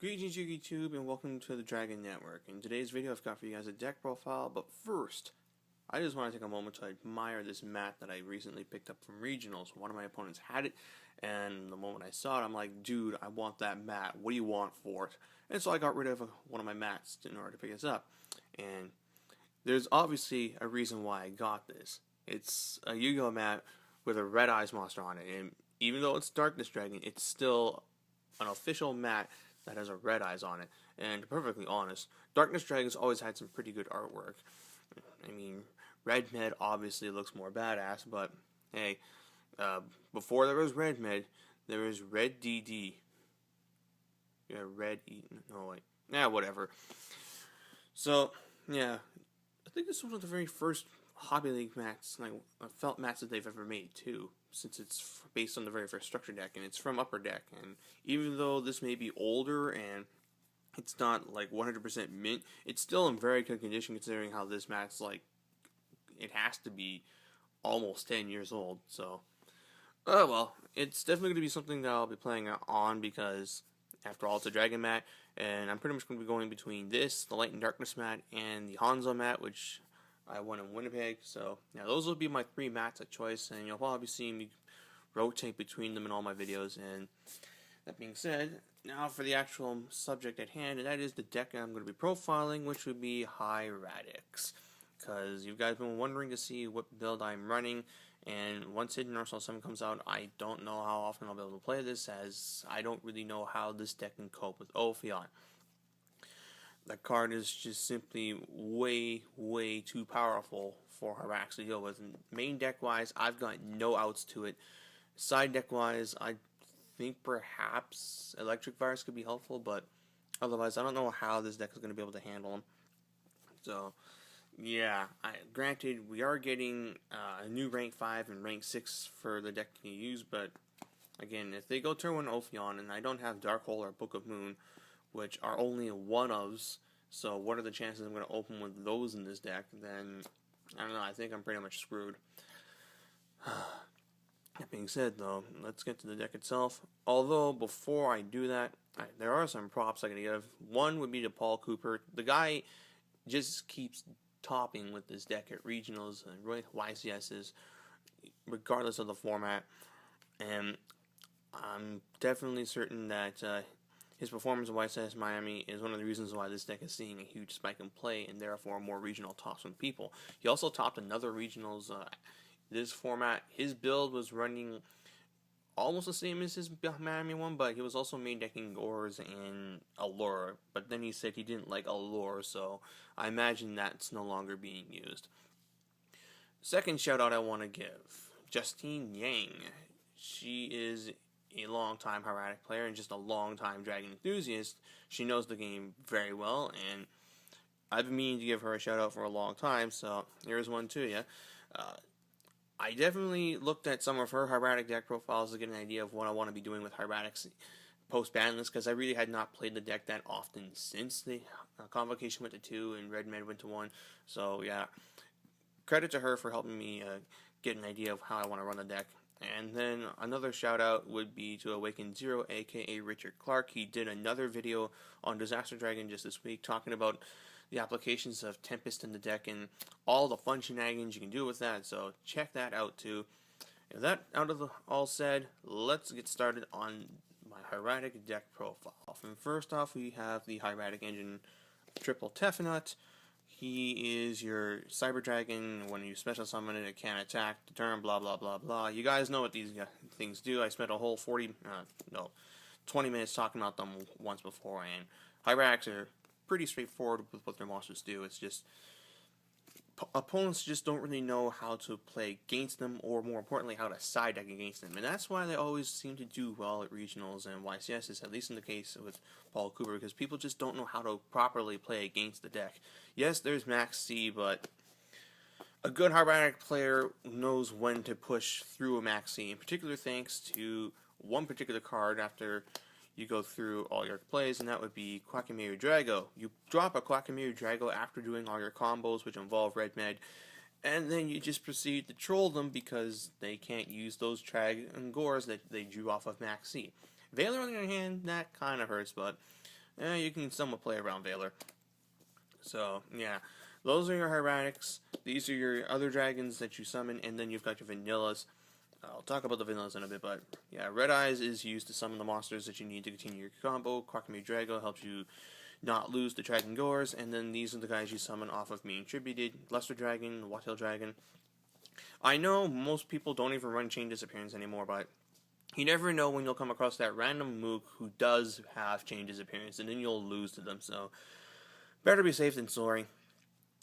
Greetings YouTube and welcome to the Dragon Network. In today's video I've got for you guys a deck profile, but first I just want to take a moment to admire this mat that I recently picked up from Regionals. One of my opponents had it, and the moment I saw it I'm like, dude, I want that mat, what do you want for it? And so I got rid of one of my mats in order to pick this up. And there's obviously a reason why I got this. It's a Yu-Gi-Oh mat with a Red Eyes monster on it, and even though it's Darkness Dragon, it's still an official mat that has a Red Eyes on it. And to be perfectly honest, Darkness Dragon's always had some pretty good artwork. I mean, Red Med obviously looks more badass, but hey, before there was Red Med, there was Red DD. Yeah, Red E. No, wait. Yeah, whatever. So, yeah, I think this was one of the very first Hobby League mats, like felt mats that they've ever made too, since it's based on the very first structure deck, and it's from Upper Deck. And even though this may be older and it's not like 100% mint, it's still in very good condition considering how this mat's like, it has to be almost 10 years old. So, well, it's definitely going to be something that I'll be playing on because after all, it's a Dragon mat, and I'm pretty much going to be going between this, the Light and Darkness mat, and the Hanzo mat, which I won in Winnipeg. So yeah, those will be my three mats of choice, and you'll probably see me rotate between them in all my videos. And that being said, now for the actual subject at hand, and that is the deck I'm going to be profiling, which would be Hieratics. Because you guys have been wondering to see what build I'm running, and once Hidden Arsenal 7 comes out, I don't know how often I'll be able to play this, as I don't really know how this deck can cope with Ophion. That card is just simply way too powerful for Hieratic to deal with. And main deck wise, I've got no outs to it. Side deck wise, I think perhaps Electric Virus could be helpful, but otherwise I don't know how this deck is going to be able to handle them. So yeah, granted we are getting a new rank 5 and rank 6 for the deck to use, but again, if they go turn 1 Ophion and I don't have Dark Hole or Book of Moon, which are only one-ofs, so what are the chances I'm going to open with those in this deck? Then, I don't know, I think I'm pretty much screwed. That being said, though, let's get to the deck itself. Although, before I do that, there are some props I can give. One would be to Paul Cooper. The guy just keeps topping with this deck at regionals and YCSs, regardless of the format. And I'm definitely certain that his performance in YCS Miami is one of the reasons why this deck is seeing a huge spike in play and therefore more regional tops from people. He also topped another regionals this format. His build was running almost the same as his Miami one, but he was also main decking Gores and Allure. But then he said he didn't like Allure, so I imagine that's no longer being used. Second shout out I want to give, Justine Yang. She is a long-time Hieratic player and just a long-time Dragon enthusiast. She knows the game very well, and I've been meaning to give her a shout-out for a long time, so here's one to you. I definitely looked at some of her Hieratic deck profiles to get an idea of what I want to be doing with Hieratics post-ban list, because I really had not played the deck that often since the Convocation went to 2 and Red Med went to 1, so yeah, credit to her for helping me get an idea of how I want to run the deck. And then another shout out would be to Awaken Zero, aka Richard Clark. He did another video on Disaster Dragon just this week talking about the applications of Tempest in the deck and all the fun shenanigans you can do with that, so check that out too. With that out of the all said, let's get started on my Hieratic deck profile. And first off, we have the Hieratic Engine Triple Tefnut. He is your Cyber Dragon. When you special summon it, it can't attack the turn, blah blah blah blah. You guys know what these things do. I spent a whole 20 minutes talking about them once before, and Hieratics are pretty straightforward with what their monsters do. It's just opponents just don't really know how to play against them, or more importantly, how to side deck against them. And that's why they always seem to do well at regionals and YCSs, at least in the case with Paul Cooper, because people just don't know how to properly play against the deck. Yes, there's Max C, but a good Hieratic player knows when to push through a Max C, in particular thanks to one particular card after you go through all your plays, and that would be Quackamiru Drago. You drop a Quackamiru Drago after doing all your combos, which involve Red Med, and then you just proceed to troll them because they can't use those Trag and Gores that they drew off of Max C. Valor, on the other hand, that kind of hurts, but you can somewhat play around Valor. So, yeah. Those are your Hieratics. These are your other dragons that you summon, and then you've got your Vanillas. I'll talk about the Vanillas in a bit, but yeah, Red Eyes is used to summon the monsters that you need to continue your combo. Quackamy Drago helps you not lose the Dragon Gores, and then these are the guys you summon off of being tributed. Luster Dragon, Wattail Dragon. I know most people don't even run Chain Disappearance anymore, but you never know when you'll come across that random mook who does have Chain Disappearance, and then you'll lose to them, so better be safe than sorry.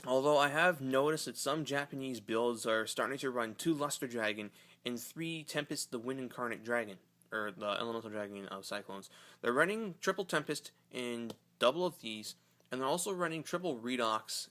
Although I have noticed that some Japanese builds are starting to run 2 Luster Dragon and 3 Tempest the Wind Incarnate Dragon, or the Elemental Dragon of Cyclones. They're running triple Tempest in double of these, and they're also running triple Redox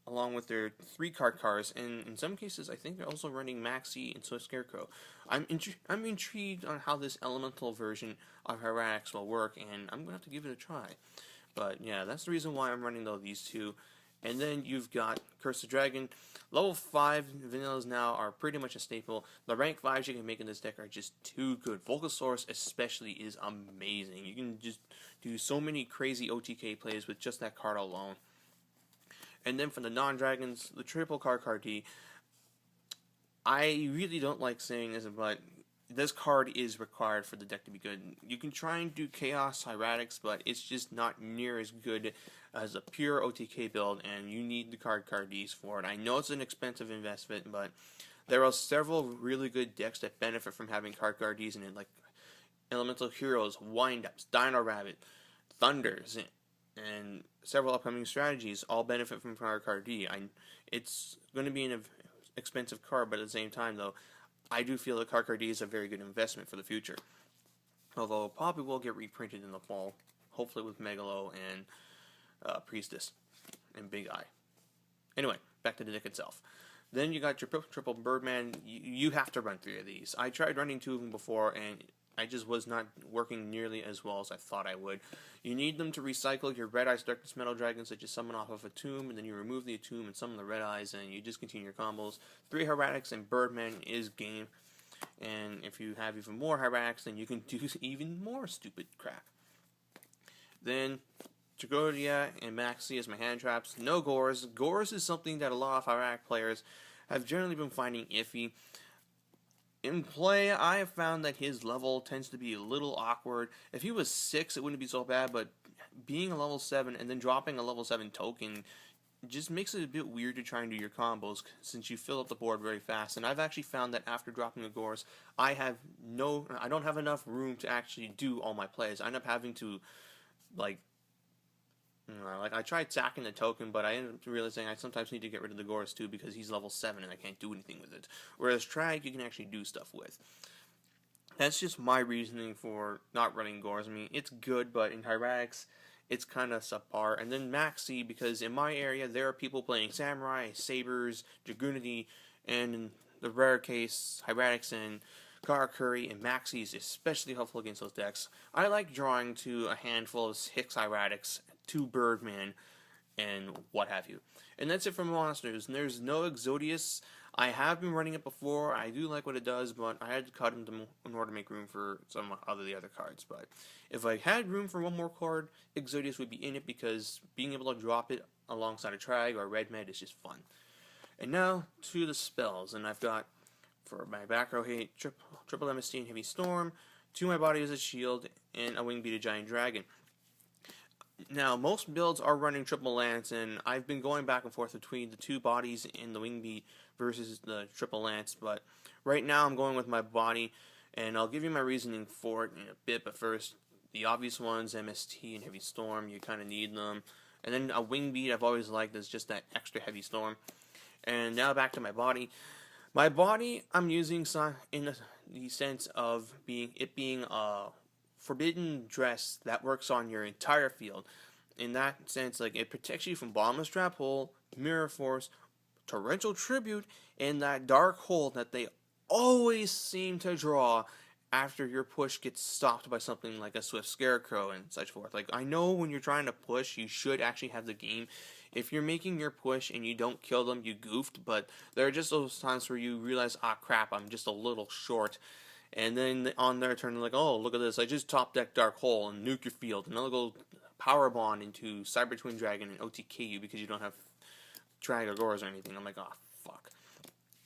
along with their 3 card cars, and in some cases I think they're also running Maxi and Swift Scarecrow. I'm intrigued on how this elemental version of Hieratic will work, and I'm going to have to give it a try. But yeah, that's the reason why I'm running these 2. And then you've got Curse the Dragon. Level 5 vanillas now are pretty much a staple. The rank 5s you can make in this deck are just too good. Volcasaurus especially is amazing. You can just do so many crazy OTK plays with just that card alone. And then for the non-dragons, the triple card D. I really don't like saying this, but this card is required for the deck to be good. You can try and do Chaos Hieratics, but it's just not near as good as a pure OTK build, and you need the card Ds for it. I know it's an expensive investment, but there are several really good decks that benefit from having card Ds in it, like Elemental Heroes, Wind-Ups, Dino Rabbit, Thunders, and several upcoming strategies all benefit from card D. It's going to be an expensive card, but at the same time, though, I do feel that card D is a very good investment for the future. Although it probably will get reprinted in the fall, hopefully with Megalo and Priestess and Big Eye. Anyway, back to the deck itself. Then you got your triple Birdman. You have to run 3 of these. I tried running 2 of them before, and I just was not working nearly as well as I thought I would. You need them to recycle your Red Eyes Darkness Metal Dragons that you summon off of a tomb, and then you remove the tomb and summon the Red Eyes, and you just continue your combos. 3 Hieratics and Birdman is game. And if you have even more Hieratics, then you can do even more stupid crap. Then Tragodia and Maxi as my hand traps. No Gores. Gores is something that a lot of Hieratic players have generally been finding iffy. In play, I have found that his level tends to be a little awkward. If he was 6, it wouldn't be so bad, but being a level 7 and then dropping a level 7 token just makes it a bit weird to try and do your combos since you fill up the board very fast. And I've actually found that after dropping a Gores, I don't have enough room to actually do all my plays. I end up having to, like I tried sacking the token, but I ended up realizing I sometimes need to get rid of the Gores too because he's level 7 and I can't do anything with it. Whereas Trag, you can actually do stuff with. That's just my reasoning for not running Gores. I mean, it's good, but in Hieratics, it's kind of subpar. And then Maxi, because in my area, there are people playing Samurai, Sabers, Dragoonity, and in the rare case, Hieratics and Karakuri and Maxi is especially helpful against those decks. I like drawing to a handful of Hicks Hieratics, 2 Birdman, and what have you. And that's it for monsters. And there's no Exodius. I have been running it before. I do like what it does, but I had to cut him in order to make room for some of the other cards. But if I had room for one more card, Exodius would be in it because being able to drop it alongside a Trag or a Red Med is just fun. And now to the spells. And I've got, for my back row hate, triple MST and Heavy Storm, 2 My Body as a Shield, and a Wing-Beated Giant Dragon. Now, most builds are running Triple Lance, and I've been going back and forth between the 2 bodies in the Wing Beat versus the Triple Lance, but right now I'm going with my body, and I'll give you my reasoning for it in a bit, but first, the obvious ones, MST and Heavy Storm, you kind of need them, and then a Wing Beat I've always liked as just that extra Heavy Storm. And now back to my body. My body I'm using in the sense of being a forbidden dress that works on your entire field. In that sense, like, it protects you from Bottomless Trap Hole, Mirror Force, Torrential Tribute, and that Dark Hole that they always seem to draw after your push gets stopped by something like a Swift Scarecrow and such forth. Like, I know when you're trying to push, you should actually have the game. If you're making your push and you don't kill them, you goofed, but there are just those times where you realize, ah, crap, I'm just a little short. And then on their turn, they're like, oh, look at this, I just top deck Dark Hole and nuke your field, and they'll go Power Bond into Cyber Twin Dragon and OTK you because you don't have Drag or Gores or anything. I'm like, oh, fuck.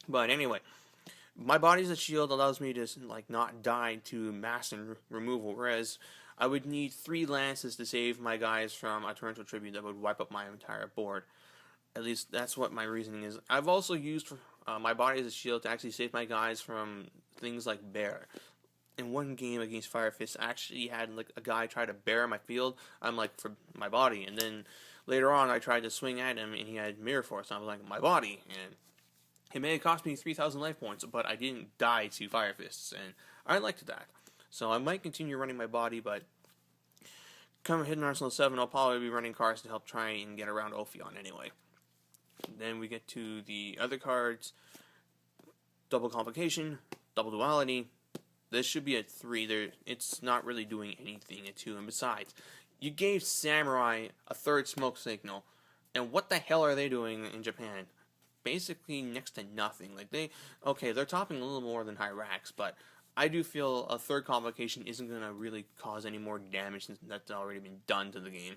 But anyway, my body's a shield allows me to like not die to mass and removal, whereas I would need 3 lances to save my guys from a torrential tribute that would wipe up my entire board. At least that's what my reasoning is. I've also used my body as a shield to actually save my guys from things like bear. In one game against Fire Fist, I actually had like a guy try to bear my field. I'm like, for my body, and then later on I tried to swing at him and he had Mirror Force. And I was like, my body, and it may have cost me 3,000 life points, but I didn't die to Fire Fists, and I liked that. So I might continue running my body, but come Hidden Arsenal 7, I'll probably be running cards to help try and get around Ophion anyway. Then we get to the other cards. Double Complication, Double Duality. This should be at 3. It's not really doing anything at 2. And besides, you gave Samurai a 3rd smoke signal. And what the hell are they doing in Japan? Basically next to nothing. Like they're topping a little more than Hieratic, but I do feel a 3rd Complication isn't going to really cause any more damage since that's already been done to the game.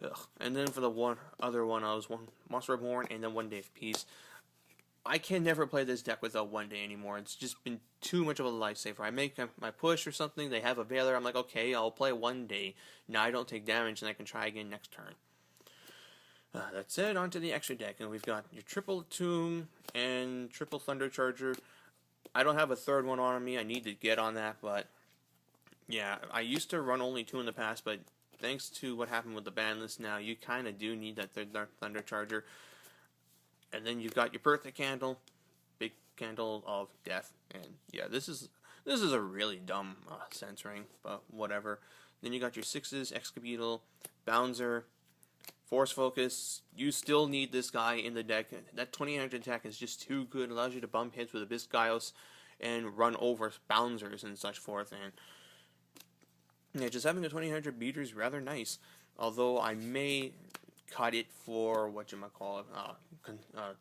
Ugh. And then for the other one, I was Monster Reborn and then 1 Day of Peace. I can never play this deck without 1 day anymore. It's just been too much of a lifesaver. I make my push or something, they have a Veiler, I'm like, okay, I'll play 1 day. Now I don't take damage and I can try again next turn. That's it, on to the extra deck. And we've got your triple Tomb and triple Thunder Charger. I don't have a 3rd one on me, I need to get on that, but yeah, I used to run only 2 in the past, but thanks to what happened with the ban list now, you kind of do need that 3rd Thunder Charger. And then you've got your birthday candle, big candle of death, and yeah, this is a really dumb censoring, but whatever. Then you got your 6s, Excapedal, Bouncer, Force Focus. You still need this guy in the deck. That 2800 attack is just too good. It allows you to bump hits with Abyss Gaios and run over Bouncers and such forth. And yeah, just having a 2800 beater is rather nice. Although I may cut it for whatchamacallit,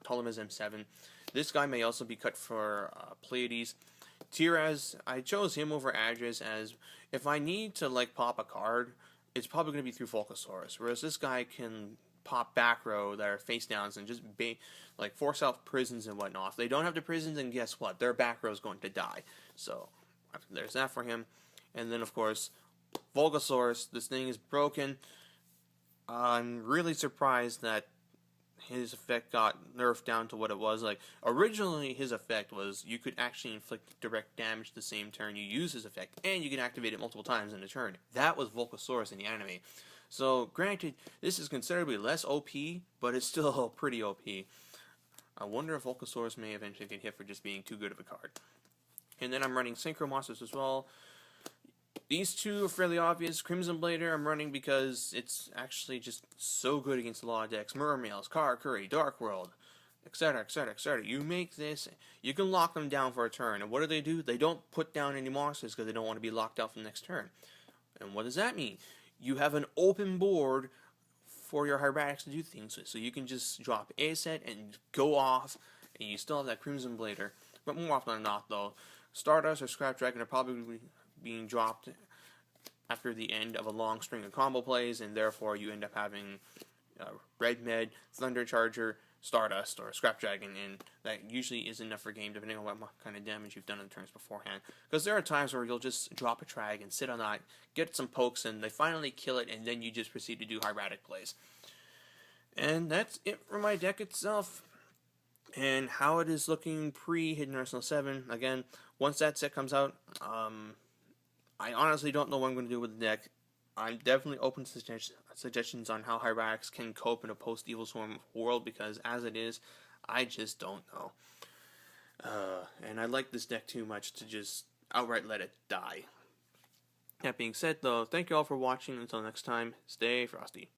Ptolemy's M7. This guy may also be cut for Pleiades. Tiraz, I chose him over Adris as if I need to like pop a card, it's probably going to be through Volcasaurus. Whereas this guy can pop back row that are face downs and just like force out prisons and whatnot. If they don't have the prisons, then guess what? Their back row is going to die. So there's that for him. And then of course, Volcasaurus. This thing is broken. I'm really surprised that his effect got nerfed down to what it was. Like, originally his effect was you could actually inflict direct damage the same turn you use his effect, and you can activate it multiple times in a turn. That was Volcasaurus in the anime. So, granted, this is considerably less OP, but it's still pretty OP. I wonder if Volcasaurus may eventually get hit for just being too good of a card. And then I'm running Synchro Monsters as well. These two are fairly obvious. Crimson Blader I'm running because it's actually just so good against a lot of decks. Mermails, Karakuri, Dark World, etc, etc, etc. You make this, you can lock them down for a turn. And what do? They don't put down any monsters because they don't want to be locked out for the next turn. And what does that mean? You have an open board for your Hieratics to do things with. So you can just drop a set and go off, and you still have that Crimson Blader. But more often than not, though, Stardust or Scrap Dragon are probably being dropped after the end of a long string of combo plays, and therefore you end up having Red Med, Thunder Charger, Stardust, or Scrap Dragon, and that usually is enough for game depending on what kind of damage you've done in the turns beforehand. Because there are times where you'll just drop a Trag and sit on that, get some pokes, and they finally kill it, and then you just proceed to do Hieratic plays. And that's it for my deck itself. And how it is looking pre-Hidden Arsenal 7. Again, once that set comes out, I honestly don't know what I'm going to do with the deck. I'm definitely open to suggestions on how Hieratics can cope in a post-Evil Swarm world, because as it is, I just don't know. And I like this deck too much to just outright let it die. That being said, though, thank you all for watching. Until next time, stay frosty.